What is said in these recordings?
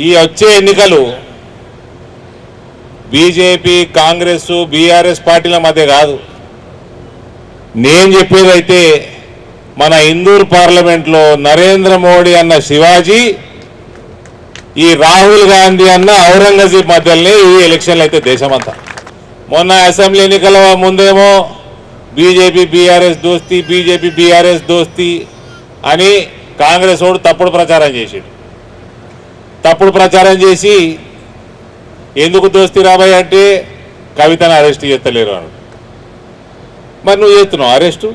ఈ వచ్చే ఎన్నికలు బీజేపీ కాంగ్రెస్ బీఆర్ఎస్ పార్టీల మధ్య కాదు. నేను చెప్పేదైతే మన ఇందూర్ పార్లమెంట్లో నరేంద్ర మోడీ అన్న శివాజీ, ఈ రాహుల్ గాంధీ అన్న ఔరంగజీబ్ మధ్యలోనే ఈ ఎలక్షన్లు అయితే దేశమంతా. మొన్న అసెంబ్లీ ఎన్నికల ముందేమో బీజేపీ బీఆర్ఎస్ దోస్తీ, బీజేపీ బీఆర్ఎస్ దోస్తీ అని కాంగ్రెస్ వాడు తప్పుడు ప్రచారం చేసాడు. తప్పుడు ప్రచారం చేసి ఎందుకు దోస్తీ రాబాయ్ అంటే కవితను అరెస్ట్ చేస్తలేరు అన్నాడు. మరి నువ్వు చేస్తున్నావు అరెస్టు?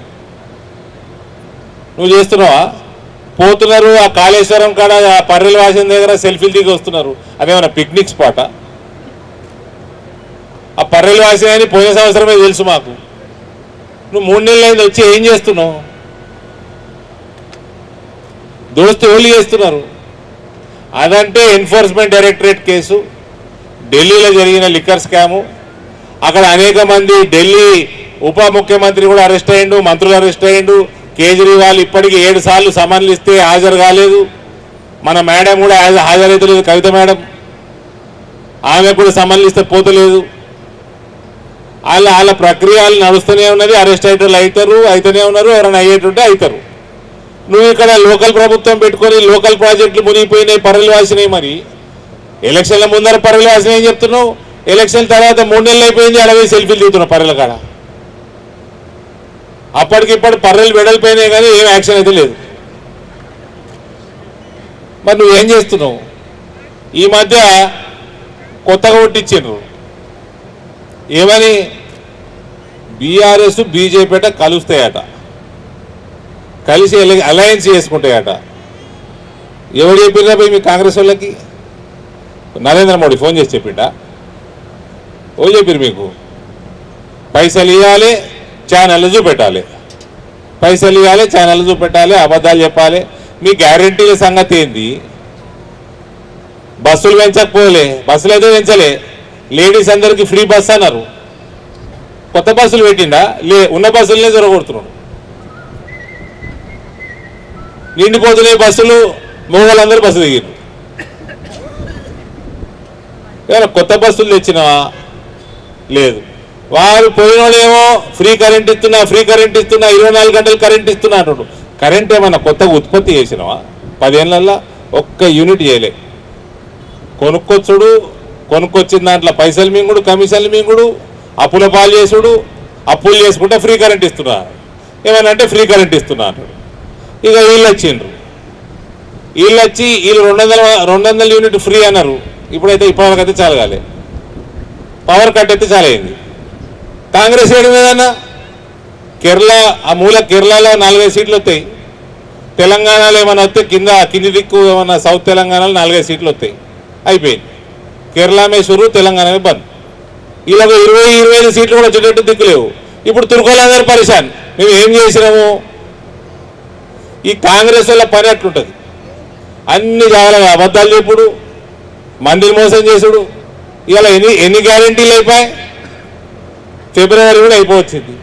నువ్వు చేస్తున్నావా? పోతున్నారు ఆ కాళేశ్వరం కాడ పర్రెల వాసిన దగ్గర సెల్ఫీలు దిగి వస్తున్నారు. అదేమన్నా పిక్నిక్ స్పాటా? ఆ పర్రెల వాసిన అని పోయిన సంవత్సరమే తెలుసు మాకు. నువ్వు 3 నెలలు అయింది వచ్చి ఏం చేస్తున్నావు? దోస్తీ ఓన్లీ చేస్తున్నారు. అదంటే ఎన్ఫోర్స్మెంట్ డైరెక్టరేట్ కేసు, ఢిల్లీలో జరిగిన లిక్కర్ స్కాము, అక్కడ అనేక మంది ఢిల్లీ ఉప ముఖ్యమంత్రి కూడా అరెస్ట్ అయ్యిండు, మంత్రులు అరెస్ట్ అయ్యిండు. కేజ్రీవాల్ ఇప్పటికీ 7 సార్లు సమన్లు ఇస్తే హాజరు కాలేదు. మన మేడం కూడా హాజరైతలేదు, కవిత మేడం. ఆమె కూడా సమన్లు ఇస్తే పోతలేదు. వాళ్ళ ప్రక్రియలు నడుస్తూనే ఉన్నది. అరెస్ట్ అయ్యేటోళ్ళు అయితేనే ఉన్నారు, ఎవరైనా అయ్యేటుంటే అవుతారు. నువ్వు ఇక్కడ లోకల్ ప్రభుత్వం పెట్టుకొని లోకల్ ప్రాజెక్టులు మునిగిపోయినాయి, పర్రెలు వాసినాయి. మరి ఎలక్షన్ల ముందర పర్రెలు వాసినాయి ఏం చెప్తున్నావు? ఎలక్షన్ తర్వాత 3 నెలలు అయిపోయింది, అడవి సెల్ఫీలు దిగుతున్నావు పర్రెల కాడ. అప్పటికిప్పుడు పర్రెలు వెడల్పోయినాయి కానీ ఏం యాక్షన్ అయితే లేదు. మరి నువ్వేం చేస్తున్నావు? ఈ మధ్య కొత్తగా కొట్టించిండ్రు ఏమని, బీఆర్ఎస్ బీజేపీ కలుస్తాయట, కలిసి అలయన్స్ చేసుకుంటాయట. ఎవరు చెప్పినా పోయి మీ కాంగ్రెస్ వాళ్ళకి? నరేంద్ర మోడీ ఫోన్ చేసి చెప్పిండా? ఓ చెప్పారు మీకు పైసలు ఇవ్వాలి, ఛానళ్ళు చూపెట్టాలి, పైసలు ఇవ్వాలి, ఛానళ్ళు చూపెట్టాలి, అబద్ధాలు చెప్పాలి. మీ గ్యారంటీల సంగతి ఏంది? బస్సులు పెంచకపోలే, బస్సులు అయితే పెంచలే. లేడీస్ అందరికీ ఫ్రీ బస్ అన్నారు, కొత్త బస్సులు పెట్టిండా? ఉన్న బస్సులనే జరగొడుతున్నాడు. నిండిపోతున్నాయి బస్సులు, మగవాళ్ళందరూ బస్సు దిగారు. ఏమైనా కొత్త బస్సులు తెచ్చినావా? లేదు. వారు పోయినోడేమో ఫ్రీ కరెంట్ ఇస్తున్నా 24 గంటలు కరెంట్ ఇస్తున్నా అంటాడు. కరెంట్ ఏమన్నా కొత్తగా ఉత్పత్తి చేసినావా? 10 ఏళ్ళల్లో ఒక్క యూనిట్ చేయలే. కొనుక్కొచ్చిన దాంట్లో పైసలు మింగుడు, కమిషన్లు మింగుడు, అప్పుల పాలు చేసుడు, అప్పులు చేసుకుంటే ఫ్రీ కరెంట్ ఇస్తున్నా. ఏమన్నా అంటే ఫ్రీ కరెంట్ ఇస్తున్నా అంటాడు. ఇక వీళ్ళు వచ్చిండ్రు, వీళ్ళు 200 యూనిట్ ఫ్రీ అన్నారు. ఇప్పటివరకైతే చాలా కాలే, పవర్ కట్ అయితే చాలా అయింది. కాంగ్రెస్ ఏడు మీదన్నా కేరళ, ఆ మూల కేరళలో 4-5 సీట్లు వస్తాయి. తెలంగాణలో ఏమైనా వస్తే కింది దిక్కు ఏమన్నా సౌత్ తెలంగాణలో 4-5 సీట్లు వస్తాయి. అయిపోయింది. కేరళ మే షురు, తెలంగాణ మే బంద్. ఇలా 20-25 సీట్లు కూడా వచ్చేటట్టు దిక్కు లేవు. ఇప్పుడు తుర్కోలందరూ పరిశాన్. మేము ఏం చేసినాము? ఈ కాంగ్రెస్ వల్ల పని అట్లుంటుంది. అన్ని జాగ్రత్తగా అబద్ధాలు చెప్పుడు, మందిని మోసం చేసుడు. ఇవాళ ఎన్ని గ్యారెంటీలు అయిపోయాయి? ఫిబ్రవరి కూడా అయిపోవచ్చింది.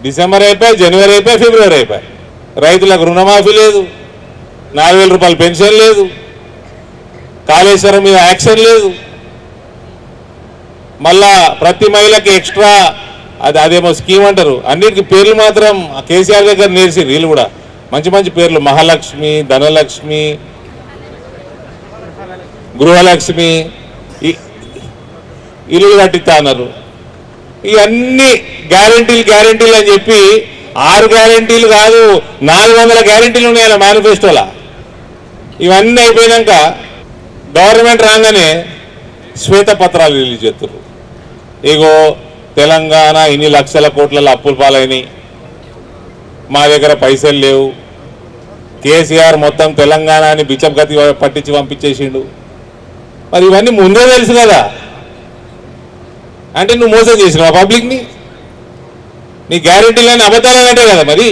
డిసెంబర్ అయిపోయి, జనవరి అయిపోయి, ఫిబ్రవరి అయిపోయి. రైతులకు రుణమాఫీ లేదు, 4000 రూపాయలు పెన్షన్ లేదు, కాళేశ్వరం మీద యాక్షన్ లేదు. మళ్ళా ప్రతి మహిళకి ఎక్స్ట్రా అదేమో స్కీమ్ అంటారు. అన్నిటికీ పేర్లు మాత్రం కేసీఆర్ దగ్గర నేర్చి వీళ్ళు కూడా మంచి మంచి పేర్లు, మహాలక్ష్మి, ధనలక్ష్మి, గృహలక్ష్మి, ఇల్లు కట్టిస్తా అన్నారు. ఇవన్నీ గ్యారెంటీలు అని చెప్పి 6 గ్యారెంటీలు కాదు 400 గ్యారెంటీలు ఉన్నాయి అలా మేనిఫెస్టోలా. ఇవన్నీ అయిపోయినాక గవర్నమెంట్ రాగానే శ్వేతపత్రాలు రిలీజ్ చేస్తారు. ఇగో తెలంగాణ ఇన్ని లక్షల కోట్ల అప్పుల పాలైనవి, మా దగ్గర పైసలు లేవు, కేసీఆర్ మొత్తం తెలంగాణని బిచ్చగతి పట్టించి పంపించేసిండు. మరి ఇవన్నీ ముందే తెలుసు కదా. అంటే నువ్వు మోసం చేసినావు పబ్లిక్ని. నీ గ్యారెంటీలని అబద్ధాలనంటే కదా మరి.